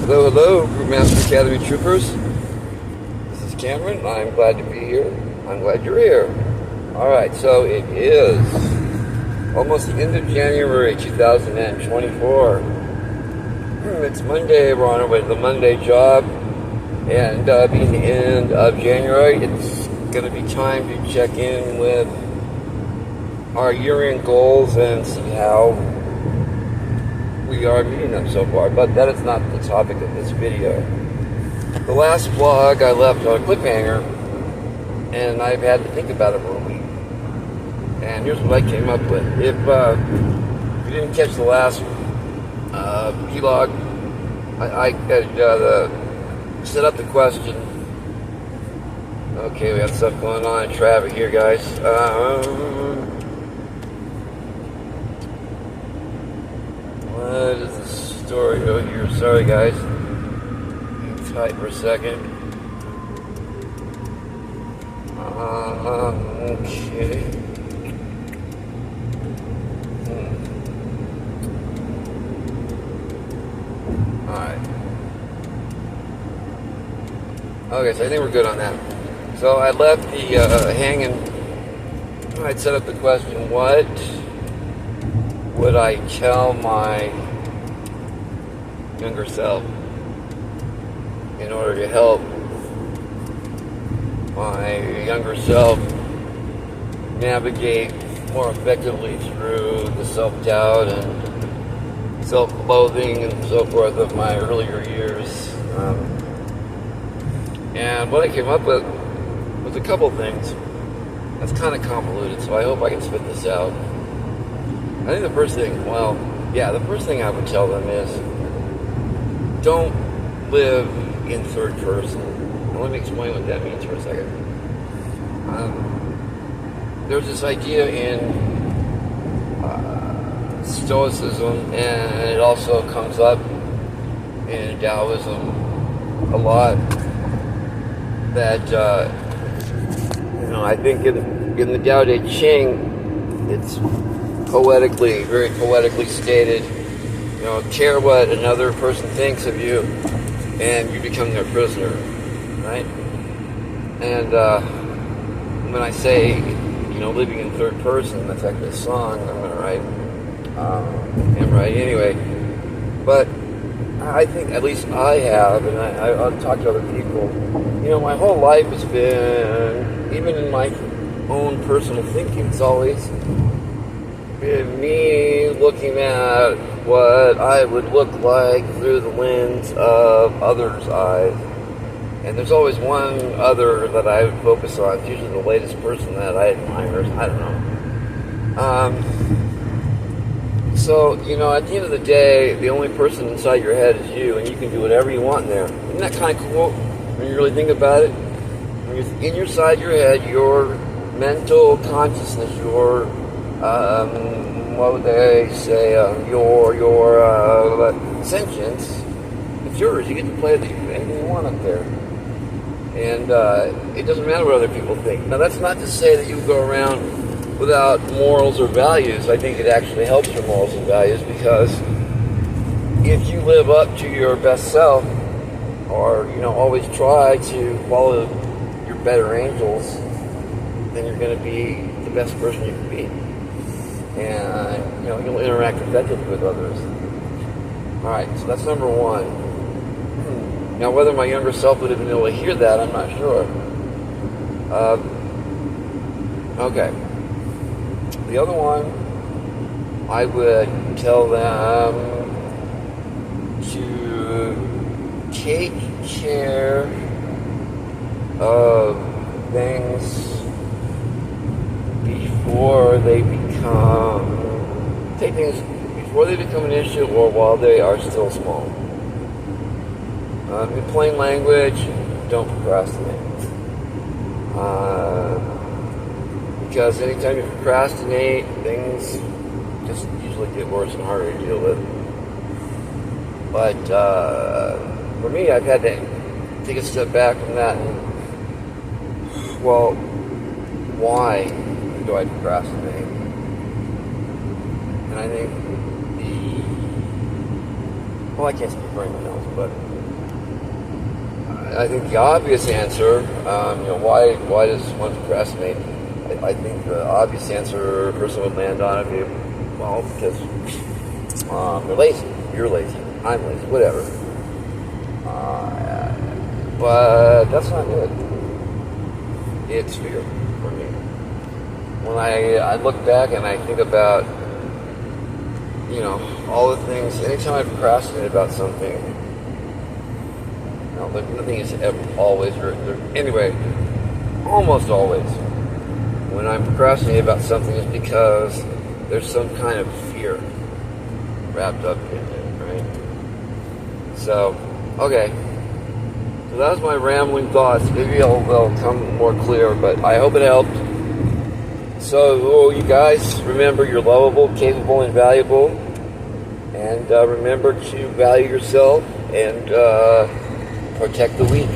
Hello, hello, Group Master Academy troopers. This is Cameron. I'm glad to be here. I'm glad you're here. Alright, so it is almost the end of January 2024. It's Monday. We're on our way to the Monday job. And being the end of January, it's going to be time to check in with our year-end goals and see how we are meeting them so far, but that is not the topic of this video. The last vlog I left on a cliffhanger, and I've had to think about it for a week. And here's what I came up with. If you didn't catch the last vlog, I set up the question. Okay, we have stuff going on in traffic here, guys. What is the story over here? Sorry, guys. Hang tight for a second. Okay. Alright. Okay, so I think we're good on that. So I left the hanging. I'd set up the question, what would I tell my younger self in order to help my younger self navigate more effectively through the self-doubt and self-loathing and so forth of my earlier years? And what I came up with was a couple things. That's kind of convoluted, so I hope I can spit this out. I think the first thing I would tell them is don't live in third person. Now, let me explain what that means for a second. There's this idea in Stoicism, and it also comes up in Taoism a lot, that I think in the Tao Te Ching, it's very poetically stated, care what another person thinks of you, and you become their prisoner, right? And when I say, living in third person, that's actually a song I'm going to write. I'm writing anyway. But I think, at least I have, and I'll talk to other people, my whole life has been, even in my own personal thinking, it's always been me looking at what I would look like through the lens of others' eyes. And there's always one other that I would focus on. It's usually the latest person that I admire. I don't know. So, at the end of the day, the only person inside your head is you, and you can do whatever you want in there. Isn't that kind of cool when you really think about it? When you're inside your head, your mental consciousness, your what would they say? Your sentience. It's yours. You get to play anything you want up there, and it doesn't matter what other people think. Now, that's not to say that you go around without morals or values. I think it actually helps your morals and values, because if you live up to your best self, or always try to follow your better angels, then you're going to be the best person you can be. And you'll interact effectively with others. Alright, so that's number one. Now, whether my younger self would have been able to hear that, I'm not sure. Okay. The other one, I would tell them to take care of things before they become an issue, or while they are still small. In plain language, don't procrastinate. Because anytime you procrastinate, things just usually get worse and harder to deal with. But for me, I've had to take a step back from that and, why do I procrastinate? And I think I can't speak for anyone else, but I think the obvious answer, why does one procrastinate? I think the obvious answer a person would land on it, well, because they're lazy. You're lazy. I'm lazy. Whatever. But that's not it. It's fear for me. When I look back and I think about, all the things, anytime I procrastinate about something, nothing is ever always, anyway, almost always, when I'm procrastinating about something, it's because there's some kind of fear wrapped up in it, right? So, okay. So that was my rambling thoughts. Maybe they'll come more clear, but I hope it helped. So, you guys, remember you're lovable, capable, and valuable. And remember to value yourself and protect the weak.